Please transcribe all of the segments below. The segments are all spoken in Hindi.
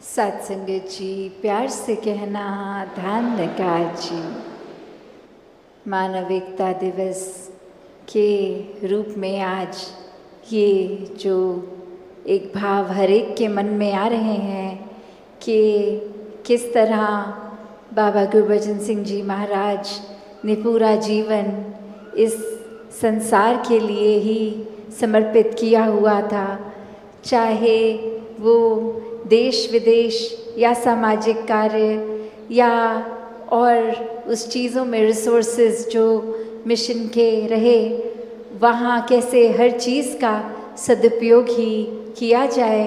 सत्संगत जी, प्यार से कहना ध्यान लगा जी। मानव एकता दिवस के रूप में आज ये जो एक भाव हर एक के मन में आ रहे हैं कि किस तरह बाबा गुरबचन सिंह जी महाराज ने पूरा जीवन इस संसार के लिए ही समर्पित किया हुआ था, चाहे वो देश विदेश या सामाजिक कार्य या और उस चीज़ों में रिसोर्सेज जो मिशन के रहे, वहाँ कैसे हर चीज़ का सदुपयोग ही किया जाए,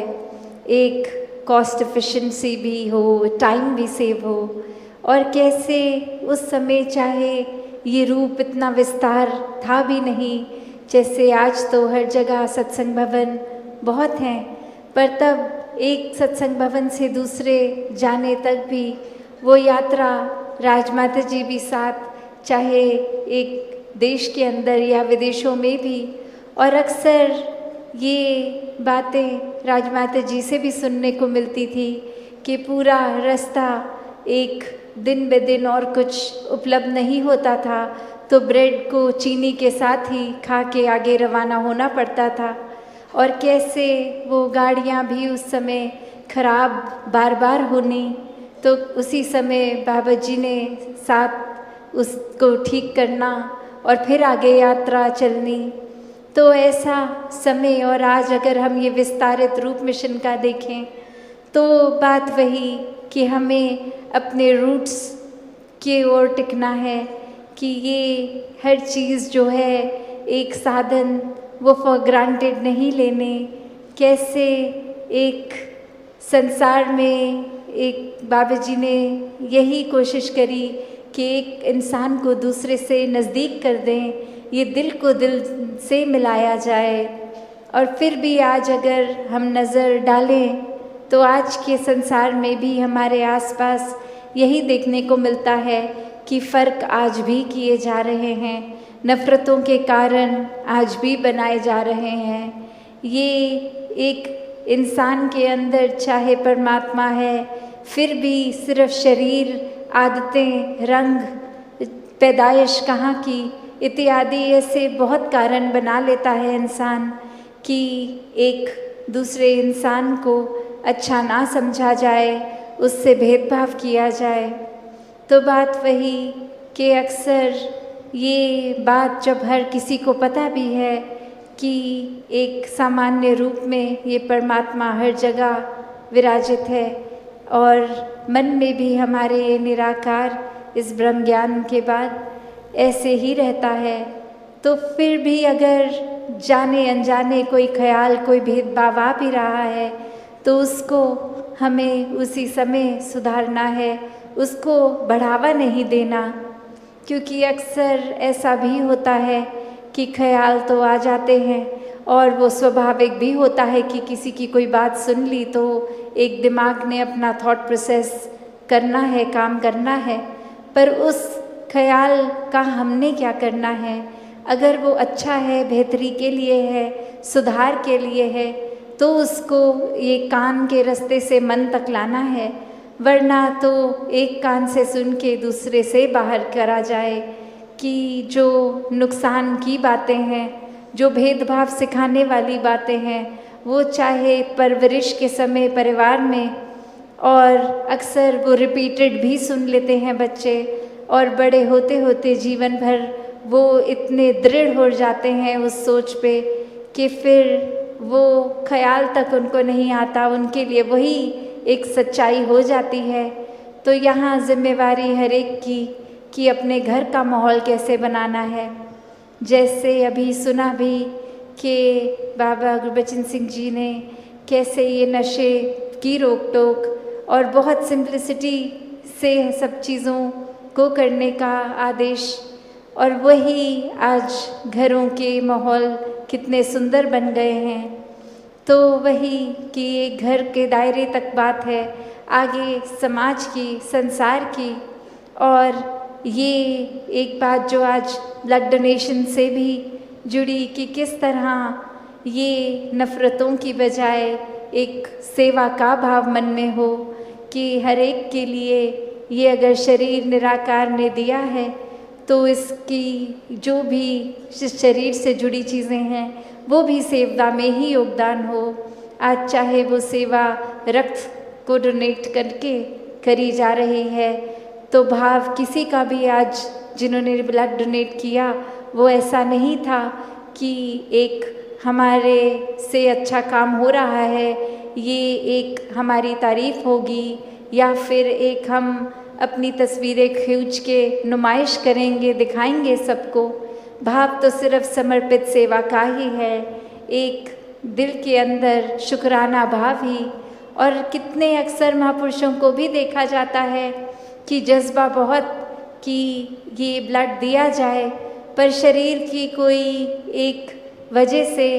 एक कॉस्ट एफिशिएंसी भी हो, टाइम भी सेव हो, और कैसे उस समय चाहे ये रूप इतना विस्तार था भी नहीं, जैसे आज तो हर जगह सत्संग भवन बहुत हैं, पर तब एक सत्संग भवन से दूसरे जाने तक भी वो यात्रा राजमाता जी भी साथ, चाहे एक देश के अंदर या विदेशों में भी। और अक्सर ये बातें राजमाता जी से भी सुनने को मिलती थी कि पूरा रास्ता एक दिन ब दिन और कुछ उपलब्ध नहीं होता था, तो ब्रेड को चीनी के साथ ही खा के आगे रवाना होना पड़ता था। और कैसे वो गाड़ियाँ भी उस समय खराब बार बार होनी, तो उसी समय बाबा जी ने साथ उसको ठीक करना और फिर आगे यात्रा चलनी। तो ऐसा समय, और आज अगर हम ये विस्तारित रूप मिशन का देखें तो बात वही कि हमें अपने रूट्स की ओर टिकना है कि ये हर चीज़ जो है एक साधन वो फॉर ग्रांटेड नहीं लेने। कैसे एक संसार में एक बाबा जी ने यही कोशिश करी कि एक इंसान को दूसरे से नज़दीक कर दें, ये दिल को दिल से मिलाया जाए। और फिर भी आज अगर हम नज़र डालें तो आज के संसार में भी हमारे आसपास यही देखने को मिलता है कि फ़र्क आज भी किए जा रहे हैं, नफ़रतों के कारण आज भी बनाए जा रहे हैं। ये एक इंसान के अंदर चाहे परमात्मा है, फिर भी सिर्फ शरीर, आदतें, रंग, पैदाइश कहाँ की इत्यादि ऐसे बहुत कारण बना लेता है इंसान कि एक दूसरे इंसान को अच्छा ना समझा जाए, उससे भेदभाव किया जाए। तो बात वही कि अक्सर ये बात जब हर किसी को पता भी है कि एक सामान्य रूप में ये परमात्मा हर जगह विराजित है और मन में भी हमारे ये निराकार इस ब्रह्म ज्ञान के बाद ऐसे ही रहता है, तो फिर भी अगर जाने अनजाने कोई ख्याल, कोई भेदभाव आ भी रहा है तो उसको हमें उसी समय सुधारना है, उसको बढ़ावा नहीं देना। क्योंकि अक्सर ऐसा भी होता है कि ख्याल तो आ जाते हैं और वो स्वाभाविक भी होता है कि किसी की कोई बात सुन ली तो एक दिमाग ने अपना थॉट प्रोसेस करना है, काम करना है, पर उस ख्याल का हमने क्या करना है। अगर वो अच्छा है, बेहतरी के लिए है, सुधार के लिए है, तो उसको ये कान के रास्ते से मन तक लाना है, वरना तो एक कान से सुन के दूसरे से बाहर करा जाए कि जो नुकसान की बातें हैं, जो भेदभाव सिखाने वाली बातें हैं, वो चाहे परवरिश के समय परिवार में, और अक्सर वो रिपीटेड भी सुन लेते हैं बच्चे, और बड़े होते होते जीवन भर वो इतने दृढ़ हो जाते हैं उस सोच पे कि फिर वो ख्याल तक उनको नहीं आता, उनके लिए वही एक सच्चाई हो जाती है। तो यहाँ जिम्मेवारी हर एक की कि अपने घर का माहौल कैसे बनाना है। जैसे अभी सुना भी कि बाबा गुरबचन सिंह जी ने कैसे ये नशे की रोक टोक और बहुत सिंप्लिसिटी से सब चीज़ों को करने का आदेश, और वही आज घरों के माहौल कितने सुंदर बन गए हैं। तो वही कि ये घर के दायरे तक बात है, आगे समाज की, संसार की। और ये एक बात जो आज ब्लड डोनेशन से भी जुड़ी कि किस तरह ये नफ़रतों की बजाय एक सेवा का भाव मन में हो कि हर एक के लिए ये अगर शरीर निराकार ने दिया है तो इसकी जो भी इस शरीर से जुड़ी चीज़ें हैं वो भी सेवा में ही योगदान हो। आज चाहे वो सेवा रक्त को डोनेट करके करी जा रही है, तो भाव किसी का भी आज जिन्होंने ब्लड डोनेट किया वो ऐसा नहीं था कि एक हमारे से अच्छा काम हो रहा है, ये एक हमारी तारीफ होगी या फिर एक हम अपनी तस्वीरें खींच के नुमाइश करेंगे, दिखाएंगे सबको। भाव तो सिर्फ समर्पित सेवा का ही है, एक दिल के अंदर शुक्राना भाव ही। और कितने अक्सर महापुरुषों को भी देखा जाता है कि जज्बा बहुत कि ये ब्लड दिया जाए, पर शरीर की कोई एक वजह से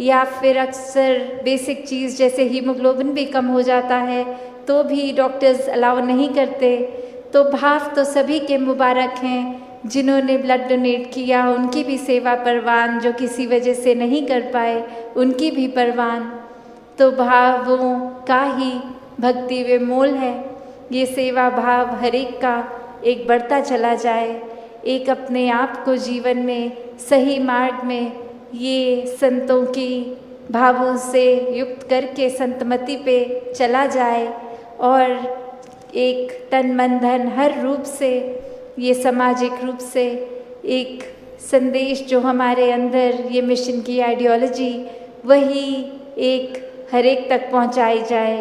या फिर अक्सर बेसिक चीज़ जैसे हीमोग्लोबिन भी कम हो जाता है तो भी डॉक्टर्स अलाउ नहीं करते। तो भाव तो सभी के मुबारक हैं जिन्होंने ब्लड डोनेट किया, उनकी भी सेवा परवान, जो किसी वजह से नहीं कर पाए उनकी भी परवान। तो भावों का ही भक्ति वे मोल है। ये सेवा भाव हर एक का एक बढ़ता चला जाए, एक अपने आप को जीवन में सही मार्ग में ये संतों की भावों से युक्त करके संतमति पे चला जाए और एक तन मन धन हर रूप से ये सामाजिक रूप से एक संदेश जो हमारे अंदर ये मिशन की आइडियोलॉजी वही एक हर एक तक पहुंचाई जाए।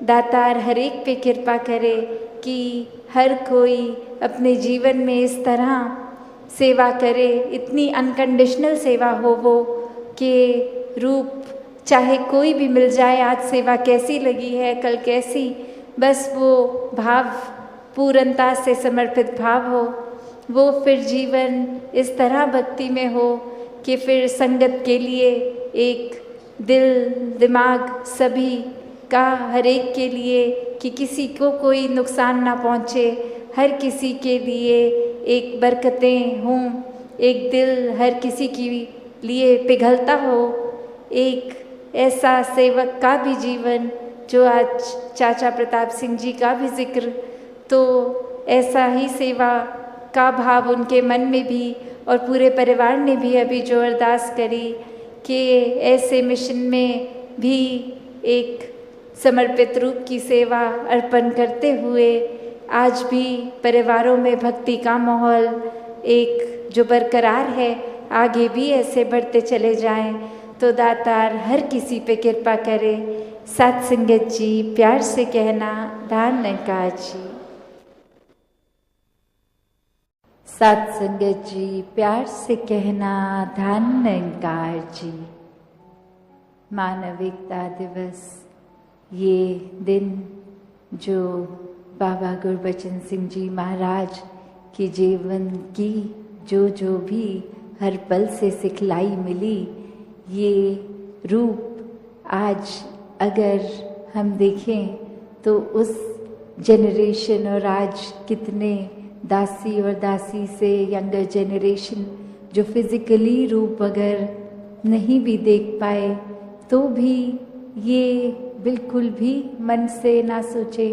दातार हर एक पे कृपा करे कि हर कोई अपने जीवन में इस तरह सेवा करे, इतनी अनकंडीशनल सेवा हो वो कि रूप चाहे कोई भी मिल जाए, आज सेवा कैसी लगी है कल कैसी, बस वो भाव पूर्णता से समर्पित भाव हो, वो फिर जीवन इस तरह भक्ति में हो कि फिर संगत के लिए एक दिल दिमाग सभी का हर एक के लिए कि किसी को कोई नुकसान ना पहुँचे, हर किसी के लिए एक बरकतें हों, एक दिल हर किसी के लिए पिघलता हो, एक ऐसा सेवक का भी जीवन जो आज चाचा प्रताप सिंह जी का भी जिक्र, तो ऐसा ही सेवा का भाव उनके मन में भी और पूरे परिवार ने भी अभी जो अरदास करी कि ऐसे मिशन में भी एक समर्पित रूप की सेवा अर्पण करते हुए आज भी परिवारों में भक्ति का माहौल एक जो बरकरार है, आगे भी ऐसे बढ़ते चले जाएं। तो दातार हर किसी पे कृपा करे। सात संगत जी प्यार से कहना धान नकार जी। सात संगत जी प्यार से कहना धान नकार जी। मानविकता दिवस ये दिन जो बाबा गुरबचन सिंह जी महाराज के जीवन की जो भी हर पल से सिखलाई मिली, ये रूप आज अगर हम देखें तो उस जनरेशन और आज कितने दासी और दासी से यंगर जनरेशन जो फिज़िकली रूप अगर नहीं भी देख पाए तो भी ये बिल्कुल भी मन से ना सोचे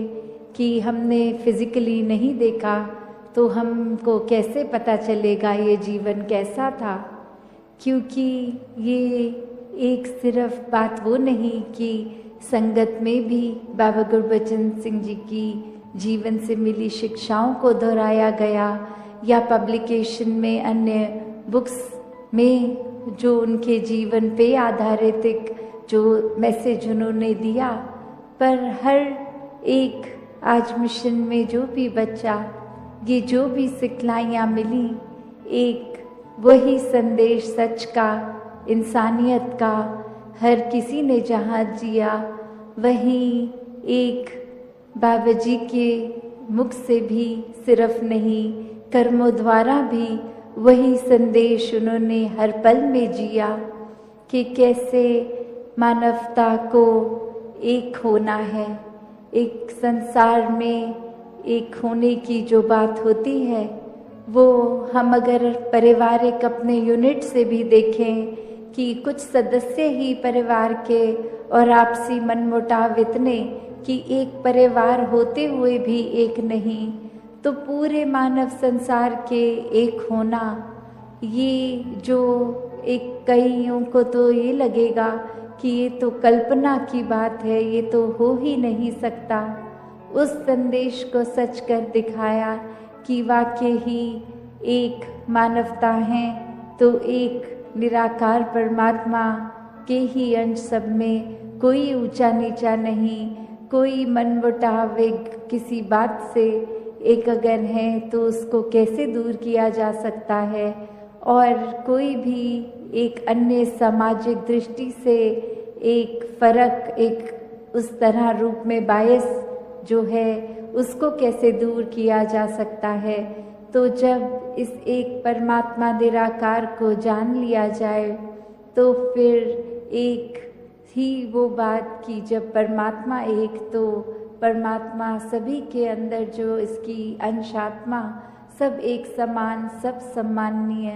कि हमने फिज़िकली नहीं देखा तो हमको कैसे पता चलेगा ये जीवन कैसा था। क्योंकि ये एक सिर्फ बात वो नहीं कि संगत में भी बाबा गुरबचन सिंह जी की जीवन से मिली शिक्षाओं को दोहराया गया या पब्लिकेशन में अन्य बुक्स में जो उनके जीवन पे आधारित एक जो मैसेज उन्होंने दिया, पर हर एक आज मिशन में जो भी बच्चा ये जो भी सिखलाइयाँ मिली, एक वही संदेश सच का, इंसानियत का, हर किसी ने जहाँ जिया वहीं एक बाबा जी के मुख से भी सिर्फ नहीं कर्मों द्वारा भी वही संदेश उन्होंने हर पल में जिया कि कैसे मानवता को एक होना है। एक संसार में एक होने की जो बात होती है वो हम अगर पारिवारिक अपने यूनिट से भी देखें कि कुछ सदस्य ही परिवार के और आपसी मनमुटाव इतने कि एक परिवार होते हुए भी एक नहीं, तो पूरे मानव संसार के एक होना, ये जो एक कईयों को तो ये लगेगा कि ये तो कल्पना की बात है, ये तो हो ही नहीं सकता, उस संदेश को सच कर दिखाया कि वाकई ही एक मानवता है तो एक निराकार परमात्मा के ही अंश सब में, कोई ऊंचा नीचा नहीं, कोई मनमुटाव किसी बात से एक अगर है तो उसको कैसे दूर किया जा सकता है, और कोई भी एक अन्य सामाजिक दृष्टि से एक फर्क, एक उस तरह रूप में बायस जो है उसको कैसे दूर किया जा सकता है। तो जब इस एक परमात्मा निराकार को जान लिया जाए तो फिर एक ही वो बात कि जब परमात्मा एक, तो परमात्मा सभी के अंदर जो इसकी अंशात्मा, सब एक समान, सब सम्माननीय,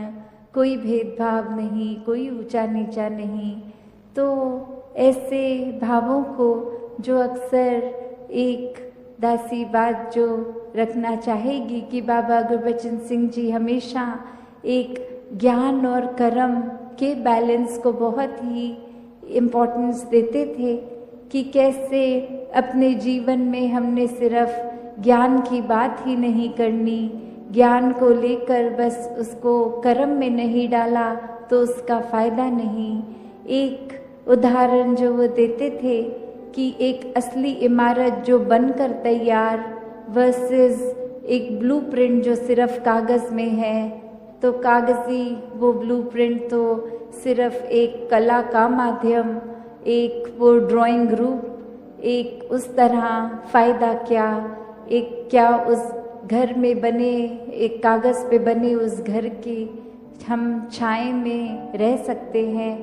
कोई भेदभाव नहीं, कोई ऊंचा नीचा नहीं। तो ऐसे भावों को जो अक्सर एक दासी बात जो रखना चाहेगी कि बाबा गुरबचन सिंह जी हमेशा एक ज्ञान और कर्म के बैलेंस को बहुत ही इम्पोर्टेंस देते थे कि कैसे अपने जीवन में हमने सिर्फ ज्ञान की बात ही नहीं करनी, ज्ञान को लेकर बस उसको कर्म में नहीं डाला तो उसका फायदा नहीं। एक उदाहरण जो वो देते थे कि एक असली इमारत जो बनकर तैयार वर्सेस एक ब्लूप्रिंट जो सिर्फ कागज़ में है, तो कागज़ी वो ब्लूप्रिंट तो सिर्फ एक कला का माध्यम, एक वो ड्राइंग रूप, एक उस तरह फ़ायदा क्या, एक क्या उस घर में बने, एक कागज़ पे बने उस घर की हम छाए में रह सकते हैं,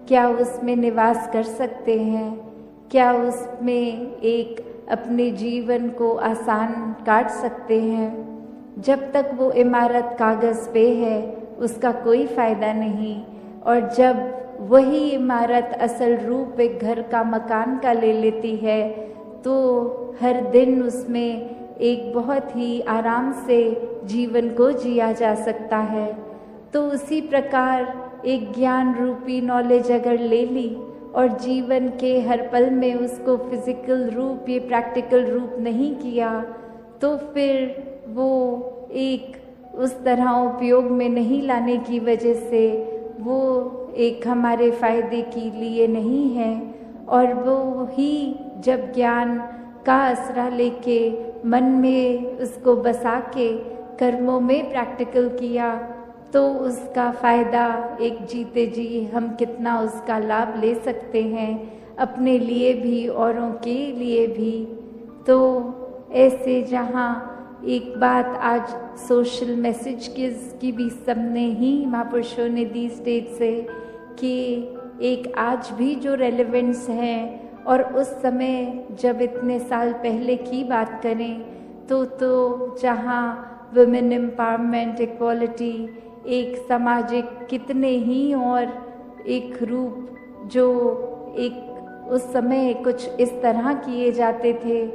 क्या उसमें निवास कर सकते हैं, क्या उसमें एक अपने जीवन को आसान काट सकते हैं। जब तक वो इमारत कागज़ पे है उसका कोई फ़ायदा नहीं, और जब वही इमारत असल रूप एक घर का, मकान का ले लेती है तो हर दिन उसमें एक बहुत ही आराम से जीवन को जिया जा सकता है। तो उसी प्रकार एक ज्ञान रूपी नॉलेज अगर ले ली और जीवन के हर पल में उसको फिजिकल रूप, ये प्रैक्टिकल रूप नहीं किया, तो फिर वो एक उस तरह उपयोग में नहीं लाने की वजह से वो एक हमारे फ़ायदे के लिए नहीं है। और वो ही जब ज्ञान का आसरा लेके मन में उसको बसा के कर्मों में प्रैक्टिकल किया तो उसका फ़ायदा एक जीते जी हम कितना उसका लाभ ले सकते हैं, अपने लिए भी औरों के लिए भी। तो ऐसे जहाँ एक बात आज सोशल मैसेज की भी सबने ही महापुरुषों ने दी स्टेज से कि एक आज भी जो रेलेवेंस है, और उस समय जब इतने साल पहले की बात करें तो जहाँ वुमेन एम्पावरमेंट, इक्वालिटी, एक सामाजिक कितने ही और एक रूप जो एक उस समय कुछ इस तरह किए जाते थे,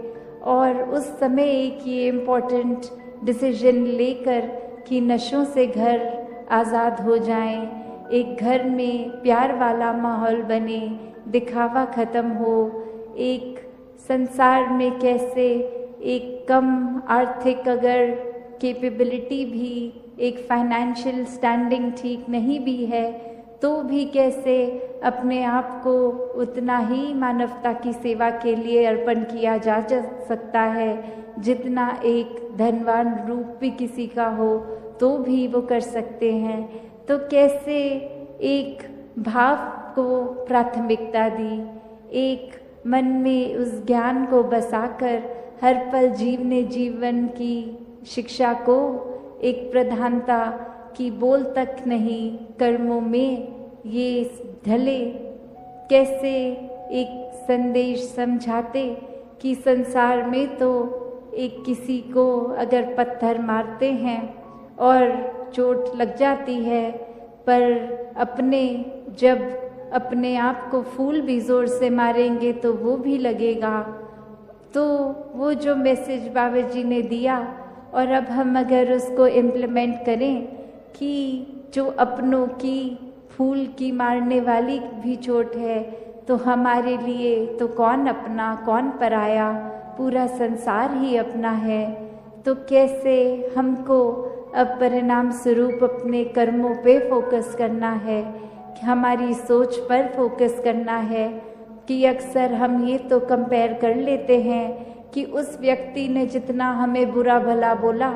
और उस समय एक ये इम्पोर्टेंट डिसीजन लेकर कि नशों से घर आज़ाद हो जाएं, एक घर में प्यार वाला माहौल बने, दिखावा ख़त्म हो, एक संसार में कैसे एक कम आर्थिक अगर कैपेबिलिटी भी, एक फाइनेंशियल स्टैंडिंग ठीक नहीं भी है तो भी कैसे अपने आप को उतना ही मानवता की सेवा के लिए अर्पण किया जा सकता है जितना एक धनवान रूप भी किसी का हो तो भी वो कर सकते हैं। तो कैसे एक भाव को प्राथमिकता दी, एक मन में उस ज्ञान को बसाकर हर पल जीवन की शिक्षा को एक प्रधानता की बोल तक नहीं, कर्मों में ये ढले, कैसे एक संदेश समझाते कि संसार में तो एक किसी को अगर पत्थर मारते हैं और चोट लग जाती है पर जब अपने आप को फूल भी ज़ोर से मारेंगे तो वो भी लगेगा। तो वो जो मैसेज बाबा जी ने दिया, और अब हम अगर उसको इम्प्लीमेंट करें कि जो अपनों की फूल की मारने वाली भी चोट है, तो हमारे लिए तो कौन अपना कौन पराया, पूरा संसार ही अपना है। तो कैसे हमको अब परिणाम स्वरूप अपने कर्मों पे फोकस करना है, हमारी सोच पर फोकस करना है। कि अक्सर हम ये तो कंपेयर कर लेते हैं कि उस व्यक्ति ने जितना हमें बुरा भला बोला,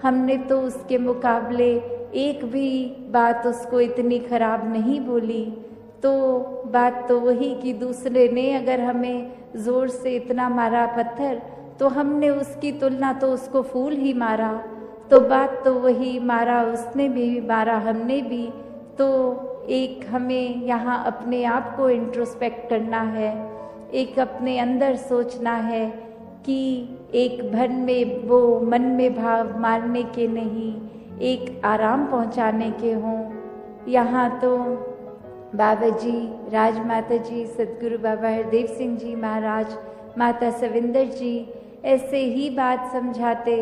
हमने तो उसके मुकाबले एक भी बात उसको इतनी खराब नहीं बोली। तो बात तो वही कि दूसरे ने अगर हमें ज़ोर से इतना मारा पत्थर, तो हमने उसकी तुलना तो उसको फूल ही मारा। तो बात तो वही, मारा उसने भी, मारा हमने भी। तो एक हमें यहाँ अपने आप को इंट्रोस्पेक्ट करना है, एक अपने अंदर सोचना है कि एक मन में भाव मारने के नहीं, एक आराम पहुँचाने के हों। यहाँ तो बाबा जी, राजमाता जी, सदगुरु बाबा हरदेव सिंह जी महाराज, माता सविंदर जी ऐसे ही बात समझाते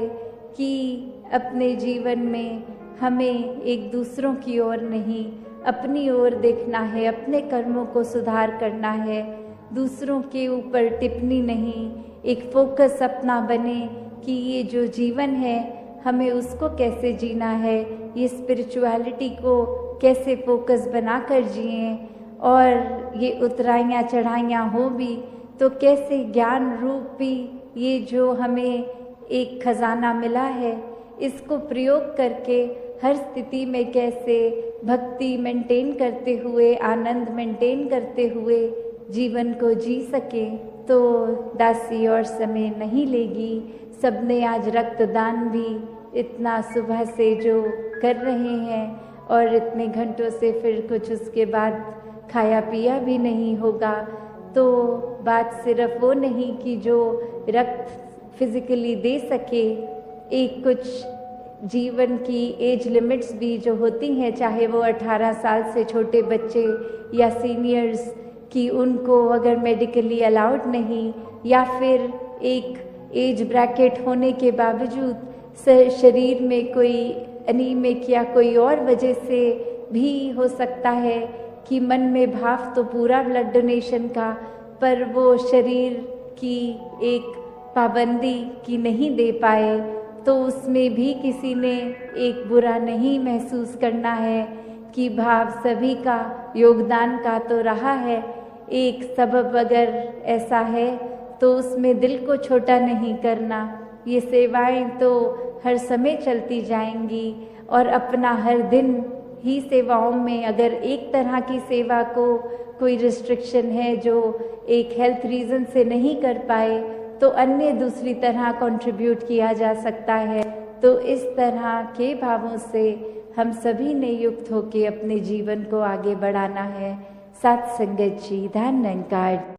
कि अपने जीवन में हमें एक दूसरों की ओर नहीं, अपनी ओर देखना है, अपने कर्मों को सुधार करना है, दूसरों के ऊपर टिप्पणी नहीं। एक फोकस अपना बने कि ये जो जीवन है हमें उसको कैसे जीना है, ये स्पिरिचुअलिटी को कैसे फोकस बनाकर जिएं, और ये उतराइयाँ चढ़ाइयाँ हो भी तो कैसे ज्ञान रूपी ये जो हमें एक खजाना मिला है, इसको प्रयोग करके हर स्थिति में कैसे भक्ति मेंटेन करते हुए, आनंद मेंटेन करते हुए जीवन को जी सके। तो दासी और समय नहीं लेगी। सबने आज रक्तदान भी इतना सुबह से जो कर रहे हैं, और इतने घंटों से फिर कुछ उसके बाद खाया पिया भी नहीं होगा। तो बात सिर्फ वो नहीं कि जो रक्त फिजिकली दे सके, एक कुछ जीवन की एज लिमिट्स भी जो होती हैं, चाहे वो 18 साल से छोटे बच्चे या सीनियर्स की, उनको अगर मेडिकली अलाउड नहीं, या फिर एक एज ब्रैकेट होने के बावजूद शरीर में कोई एनीमिक या कोई और वजह से भी हो सकता है कि मन में भाव तो पूरा ब्लड डोनेशन का, पर वो शरीर की एक पाबंदी की नहीं दे पाए, तो उसमें भी किसी ने एक बुरा नहीं महसूस करना है कि भाव सभी का योगदान का तो रहा है। एक सबब अगर ऐसा है तो उसमें दिल को छोटा नहीं करना। ये सेवाएं तो हर समय चलती जाएंगी, और अपना हर दिन ही सेवाओं में अगर एक तरह की सेवा को कोई रिस्ट्रिक्शन है जो एक हेल्थ रीज़न से नहीं कर पाए, तो अन्य दूसरी तरह कंट्रीब्यूट किया जा सकता है। तो इस तरह के भावों से हम सभी ने युक्त होकर अपने जीवन को आगे बढ़ाना है। सत्संगत जी, धन निरंकार।